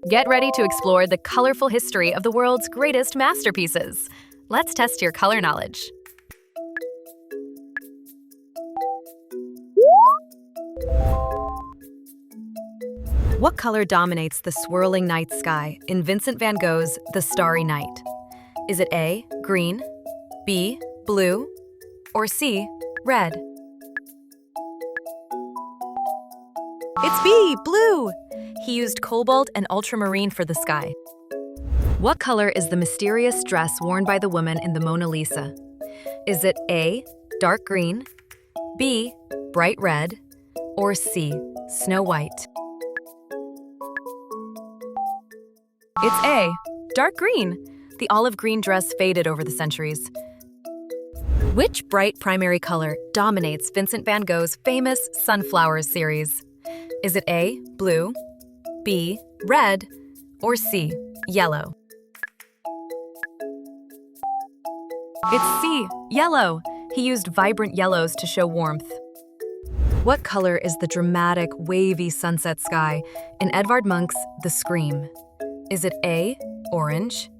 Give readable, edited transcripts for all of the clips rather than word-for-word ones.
Get ready to explore the colorful history of the world's greatest masterpieces. Let's test your color knowledge. What color dominates the swirling night sky in Vincent van Gogh's The Starry Night? Is it A, green, B, blue, or C, red? It's B, blue! He used cobalt and ultramarine for the sky. What color is the mysterious dress worn by the woman in the Mona Lisa? Is it A, dark green, B, bright red, or C, Snow White? It's A, dark green. The olive green dress faded over the centuries. Which bright primary color dominates Vincent van Gogh's famous Sunflowers series? Is it A, blue, B, red, or C, yellow? It's C, yellow. He used vibrant yellows to show warmth. What color is the dramatic, wavy sunset sky in Edvard Munch's The Scream? Is it A, orange,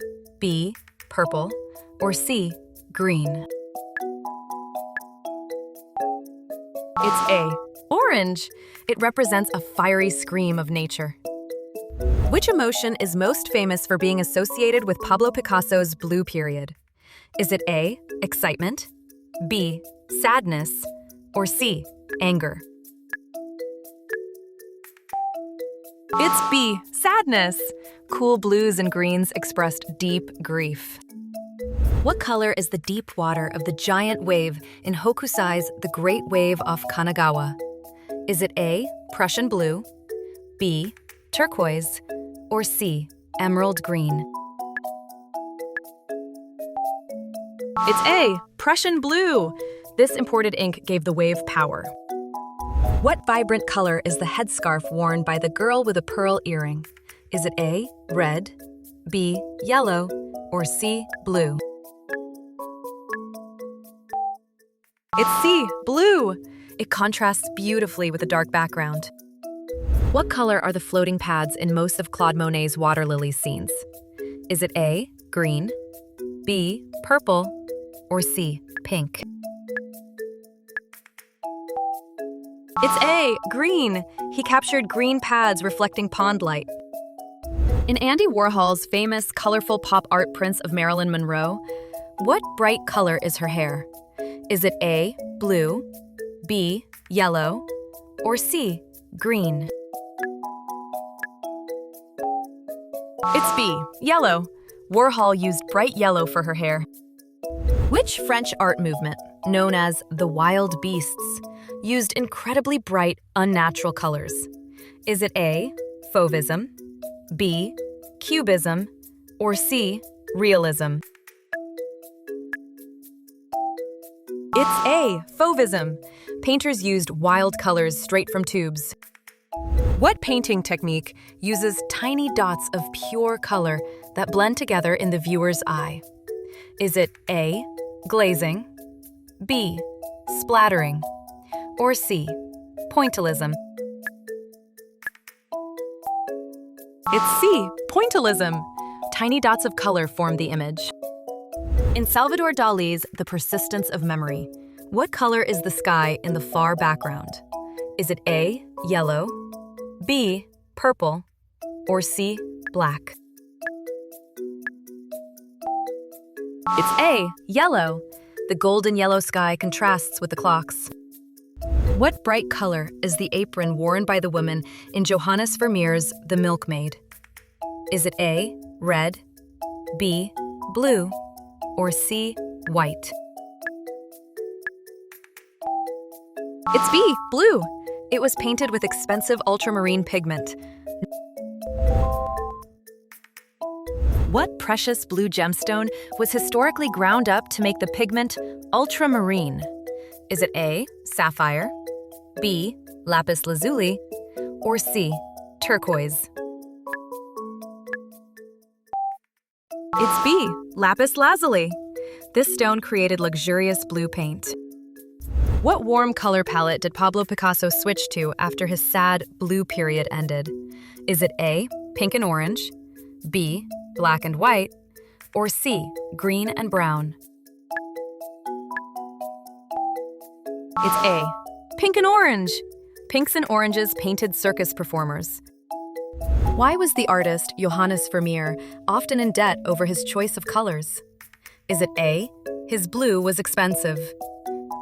B, purple, or C, green? It's A, orange. It represents a fiery scream of nature. Which emotion is most famous for being associated with Pablo Picasso's Blue Period? Is it A, excitement, B, sadness, or C, anger? It's B, sadness. Cool blues and greens expressed deep grief. What color is the deep water of the giant wave in Hokusai's The Great Wave off Kanagawa? Is it A, Prussian blue, B, turquoise, or C, emerald green? It's A, Prussian blue. This imported ink gave the wave power. What vibrant color is the headscarf worn by the girl with a pearl earring? Is it A, red, B, yellow, or C, blue? It's C, blue. It contrasts beautifully with a dark background. What color are the floating pads in most of Claude Monet's water lily scenes? Is it A, green, B, purple, or C, pink? It's A, green. He captured green pads reflecting pond light. In Andy Warhol's famous colorful pop art prints of Marilyn Monroe, what bright color is her hair? Is it A, blue, B, yellow, or C, green? It's B, yellow. Warhol used bright yellow for her hair. Which French art movement, known as the Wild Beasts, used incredibly bright, unnatural colors? Is it A, Fauvism, B, Cubism, or C, Realism? It's A, Fauvism. Painters used wild colors straight from tubes. What painting technique uses tiny dots of pure color that blend together in the viewer's eye? Is it A, glazing, B, splattering, or C, pointillism? It's C, pointillism. Tiny dots of color form the image. In Salvador Dali's The Persistence of Memory, what color is the sky in the far background? Is it A, yellow, B, purple, or C, black? It's A, yellow. The golden yellow sky contrasts with the clocks. What bright color is the apron worn by the woman in Johannes Vermeer's The Milkmaid? Is it A, red, B, blue, or C, white? It's B, blue. It was painted with expensive ultramarine pigment. What precious blue gemstone was historically ground up to make the pigment ultramarine? Is it A, sapphire, B, lapis lazuli, or C, turquoise? It's B, lapis lazuli. This stone created luxurious blue paint. What warm color palette did Pablo Picasso switch to after his sad Blue Period ended? Is it A, pink and orange, B, black and white, or C, green and brown? It's A, pink and orange. Pinks and oranges painted circus performers. Why was the artist Johannes Vermeer often in debt over his choice of colors? Is it A, his blue was expensive,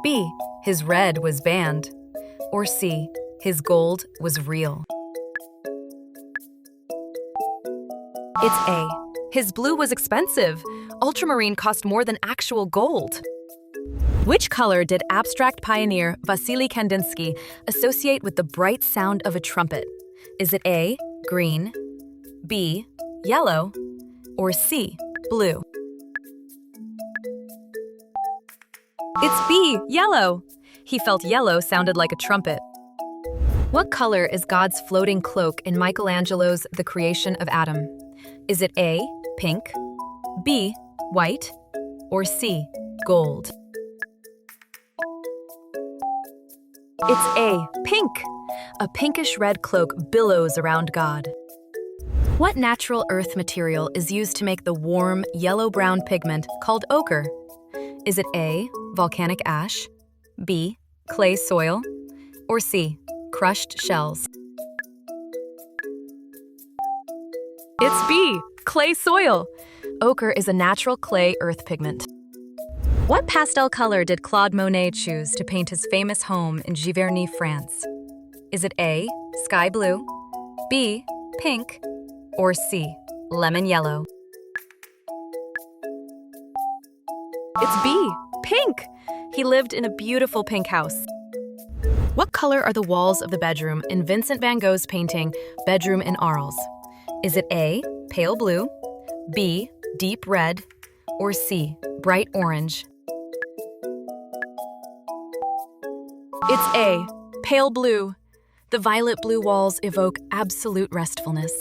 B, his red was banned, or C, his gold was real? It's A, his blue was expensive. Ultramarine cost more than actual gold. Which color did abstract pioneer Vasily Kandinsky associate with the bright sound of a trumpet? Is it A, green, B, yellow, or C, blue? It's B, yellow. He felt yellow sounded like a trumpet. What color is God's floating cloak in Michelangelo's The Creation of Adam? Is it A, pink, B, white, or C, gold? It's A, pink. A pinkish-red cloak billows around God. What natural earth material is used to make the warm, yellow-brown pigment called ochre? Is it A, volcanic ash, B, clay soil, or C, crushed shells? It's B, clay soil. Ochre is a natural clay earth pigment. What pastel color did Claude Monet choose to paint his famous home in Giverny, France? Is it A, sky blue, B, pink, or C, lemon yellow? It's B, pink. He lived in a beautiful pink house. What color are the walls of the bedroom in Vincent van Gogh's painting Bedroom in Arles? Is it A, pale blue, B, deep red, or C, bright orange? It's A, pale blue. The violet blue walls evoke absolute restfulness.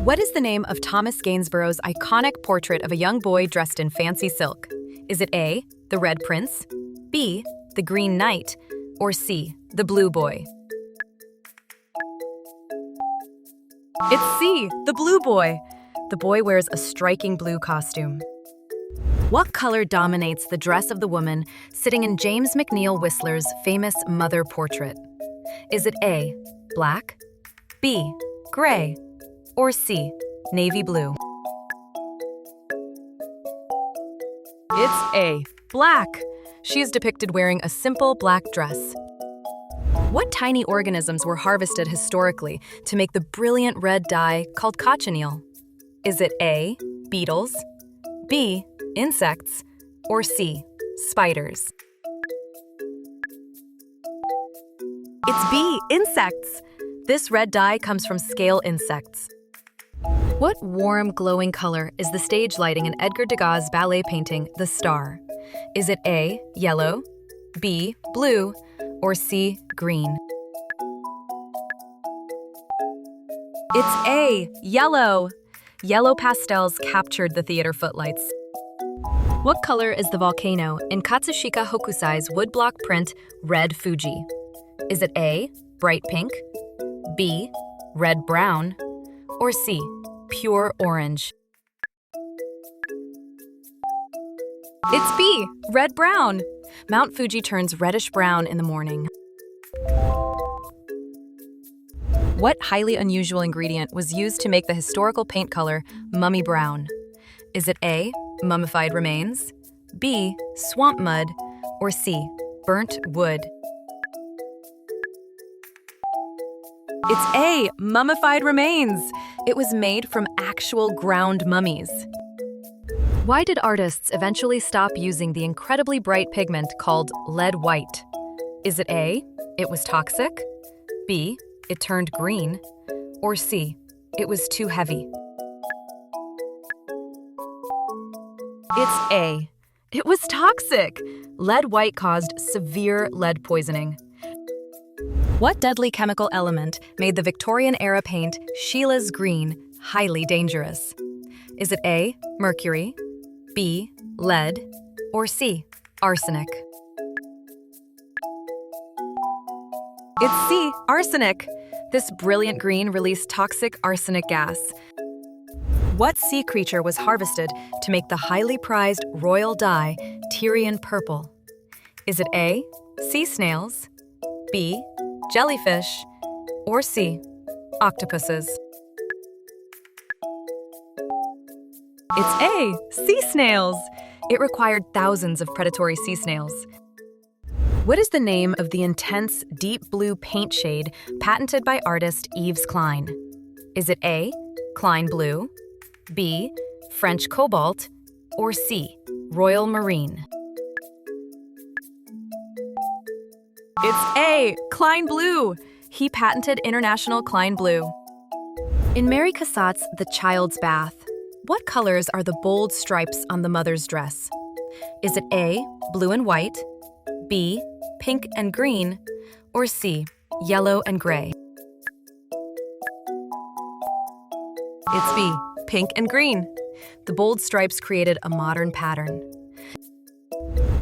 What is the name of Thomas Gainsborough's iconic portrait of a young boy dressed in fancy silk? Is it A, the Red Prince, B, the Green Knight, or C, the Blue Boy? It's C, the Blue Boy. The boy wears a striking blue costume. What color dominates the dress of the woman sitting in James McNeill Whistler's famous mother portrait? Is it A, black, B, gray, or C, navy blue? It's A, black. She is depicted wearing a simple black dress. What tiny organisms were harvested historically to make the brilliant red dye called cochineal? Is it A, beetles, B, insects, or C, spiders? It's B, insects. This red dye comes from scale insects. What warm, glowing color is the stage lighting in Edgar Degas' ballet painting, The Star? Is it A, yellow, B, blue, or C, green? It's A, yellow. Yellow pastels captured the theater footlights. What color is the volcano in Katsushika Hokusai's woodblock print, Red Fuji? Is it A, bright pink, B, red-brown, or C, pure orange? It's B, red-brown. Mount Fuji turns reddish-brown in the morning. What highly unusual ingredient was used to make the historical paint color mummy brown? Is it A, mummified remains, B, swamp mud, or C, burnt wood? It's A, mummified remains. It was made from actual ground mummies. Why did artists eventually stop using the incredibly bright pigment called lead white? Is it A, it was toxic, B, it turned green, or C, it was too heavy? It's A, it was toxic. Lead white caused severe lead poisoning. What deadly chemical element made the Victorian-era paint Sheila's Green highly dangerous? Is it A, mercury, B, lead, or C, arsenic? It's C, arsenic. This brilliant green released toxic arsenic gas. What sea creature was harvested to make the highly prized royal dye Tyrian purple? Is it A, sea snails, B, jellyfish, or C, octopuses? It's A, sea snails. It required thousands of predatory sea snails. What is the name of the intense deep blue paint shade patented by artist Yves Klein? Is it A, Klein Blue, B, French Cobalt, or C, Royal Marine? It's A, Klein Blue. He patented International Klein Blue. In Mary Cassatt's The Child's Bath, what colors are the bold stripes on the mother's dress? Is it A, blue and white, B, pink and green, or C, yellow and gray? It's B, pink and green. The bold stripes created a modern pattern.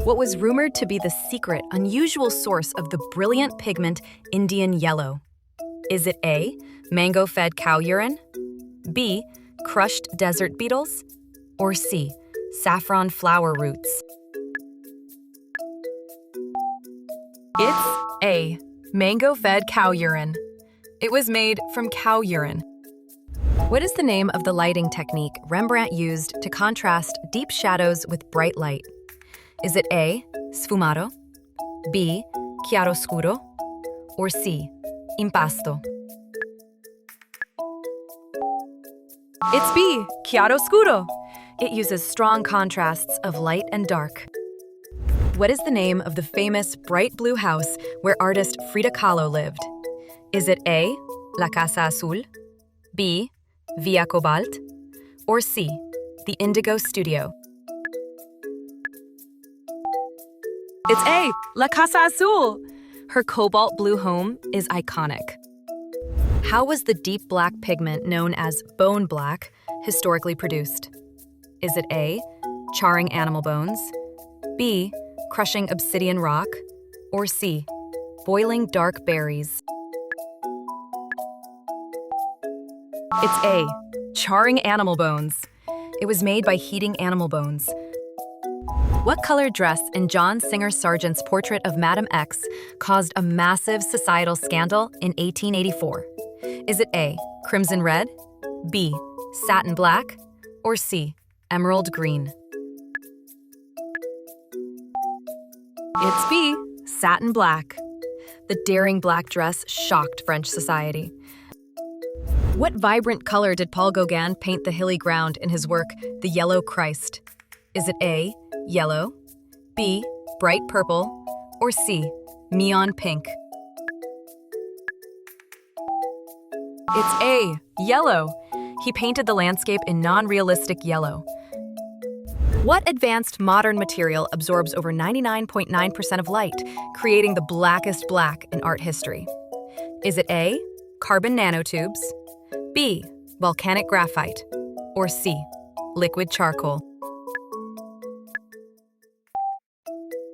What was rumored to be the secret, unusual source of the brilliant pigment Indian yellow? Is it A, mango-fed cow urine, B, crushed desert beetles, or C, saffron flower roots? It's A, mango-fed cow urine. It was made from cow urine. What is the name of the lighting technique Rembrandt used to contrast deep shadows with bright light? Is it A, sfumato, B, chiaroscuro, or C, impasto? It's B, chiaroscuro. It uses strong contrasts of light and dark. What is the name of the famous bright blue house where artist Frida Kahlo lived? Is it A, La Casa Azul, B, Via Cobalt, or C, the Indigo Studio? It's A, La Casa Azul. Her cobalt blue home is iconic. How was the deep black pigment known as bone black historically produced? Is it A, charring animal bones, B, crushing obsidian rock, or C, boiling dark berries? It's A, charring animal bones. It was made by heating animal bones. What colored dress in John Singer Sargent's portrait of Madame X caused a massive societal scandal in 1884? Is it A, crimson red, B, satin black, or C, emerald green? It's B, satin black. The daring black dress shocked French society. What vibrant color did Paul Gauguin paint the hilly ground in his work, The Yellow Christ? Is it A, yellow, B, bright purple, or C, neon pink? It's A, yellow. He painted the landscape in non-realistic yellow. What advanced modern material absorbs over 99.9% of light, creating the blackest black in art history? Is it A, carbon nanotubes, B, volcanic graphite, or C, liquid charcoal?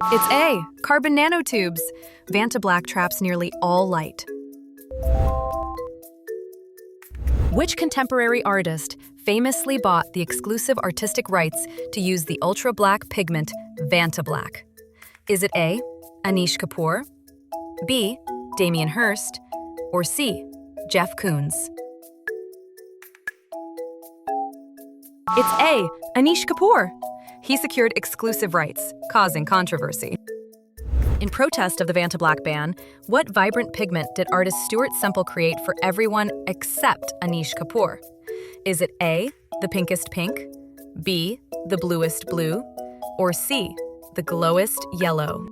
It's A, carbon nanotubes. Vantablack traps nearly all light. Which contemporary artist famously bought the exclusive artistic rights to use the ultra-black pigment Vantablack? Is it A, Anish Kapoor, B, Damien Hirst, or C, Jeff Koons? It's A, Anish Kapoor. He secured exclusive rights, causing controversy. In protest of the Vantablack ban, what vibrant pigment did artist Stuart Semple create for everyone except Anish Kapoor? Is it A, the pinkest pink, B, the bluest blue, or C, the glowest yellow?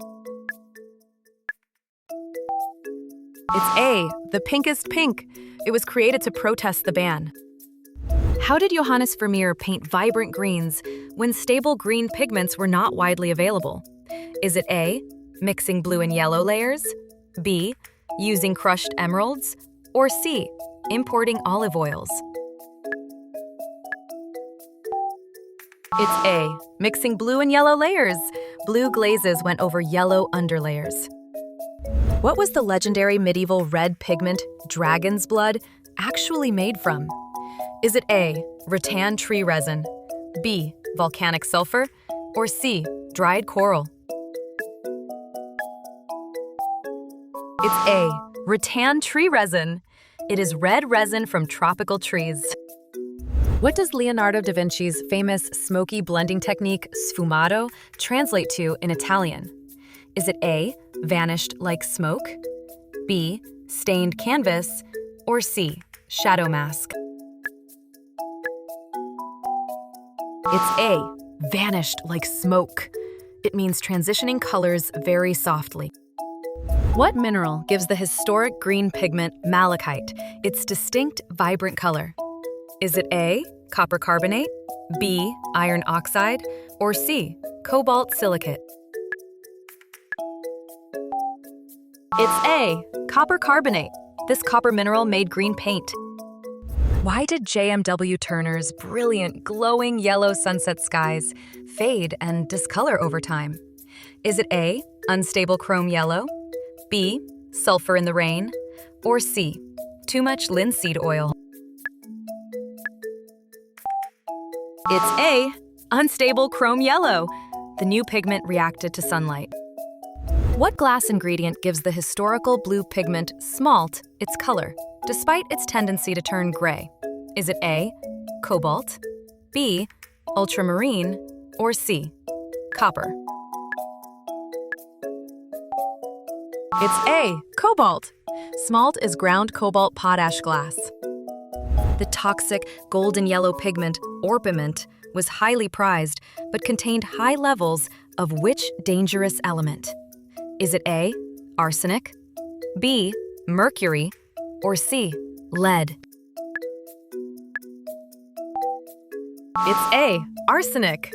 It's A, the pinkest pink. It was created to protest the ban. How did Johannes Vermeer paint vibrant greens when stable green pigments were not widely available? Is it A, mixing blue and yellow layers, B, using crushed emeralds, or C, importing olive oils? It's A, mixing blue and yellow layers. Blue glazes went over yellow underlayers. What was the legendary medieval red pigment, dragon's blood, actually made from? Is it A, rattan tree resin, B, volcanic sulfur, or C, dried coral? It's A, rattan tree resin. It is red resin from tropical trees. What does Leonardo da Vinci's famous smoky blending technique, sfumato, translate to in Italian? Is it A, vanished like smoke, B, stained canvas, or C, shadow mask? It's A, vanished like smoke. It means transitioning colors very softly. What mineral gives the historic green pigment malachite its distinct, vibrant color? Is it A, copper carbonate, B, iron oxide, or C, cobalt silicate? It's A, copper carbonate. This copper mineral made green paint. Why did JMW Turner's brilliant, glowing yellow sunset skies fade and discolor over time? Is it A, unstable chrome yellow, B, sulfur in the rain, or C, too much linseed oil? It's A, unstable chrome yellow. The new pigment reacted to sunlight. What glass ingredient gives the historical blue pigment smalt its color, despite its tendency to turn gray? Is it A, cobalt, B, ultramarine, or C, copper? It's A, cobalt. Smalt is ground cobalt potash glass. The toxic golden yellow pigment, orpiment, was highly prized, but contained high levels of which dangerous element? Is it A, arsenic, B, mercury, or C, lead? It's A, arsenic.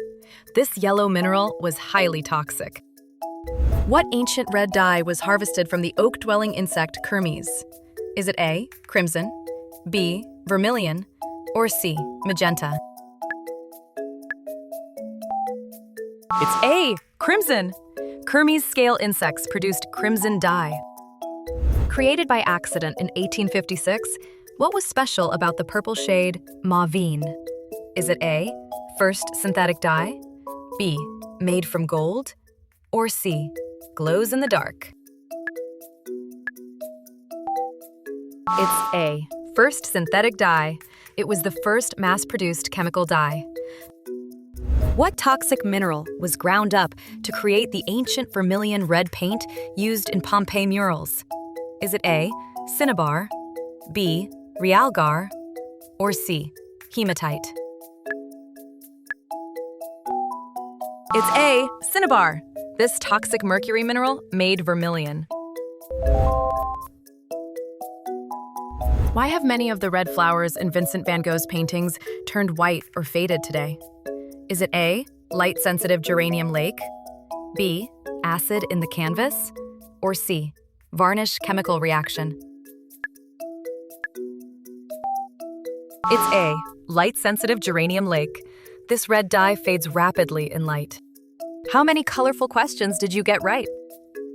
This yellow mineral was highly toxic. What ancient red dye was harvested from the oak-dwelling insect Kermes? Is it A, crimson, B, vermilion, or C, magenta? It's A, crimson. Kermes scale insects produced crimson dye. Created by accident in 1856, what was special about the purple shade mauvine? Is it A, first synthetic dye, B, made from gold, or C, glows in the dark? It's A, first synthetic dye. It was the first mass-produced chemical dye. What toxic mineral was ground up to create the ancient vermilion red paint used in Pompeii murals? Is it A, cinnabar, B, realgar, or C, hematite? It's A, cinnabar. This toxic mercury mineral made vermilion. Why have many of the red flowers in Vincent van Gogh's paintings turned white or faded today? Is it A, light-sensitive geranium lake, B, acid in the canvas, or C, varnish chemical reaction? It's A, light-sensitive geranium lake. This red dye fades rapidly in light. How many colorful questions did you get right?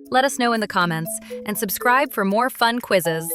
Let us know in the comments and subscribe for more fun quizzes.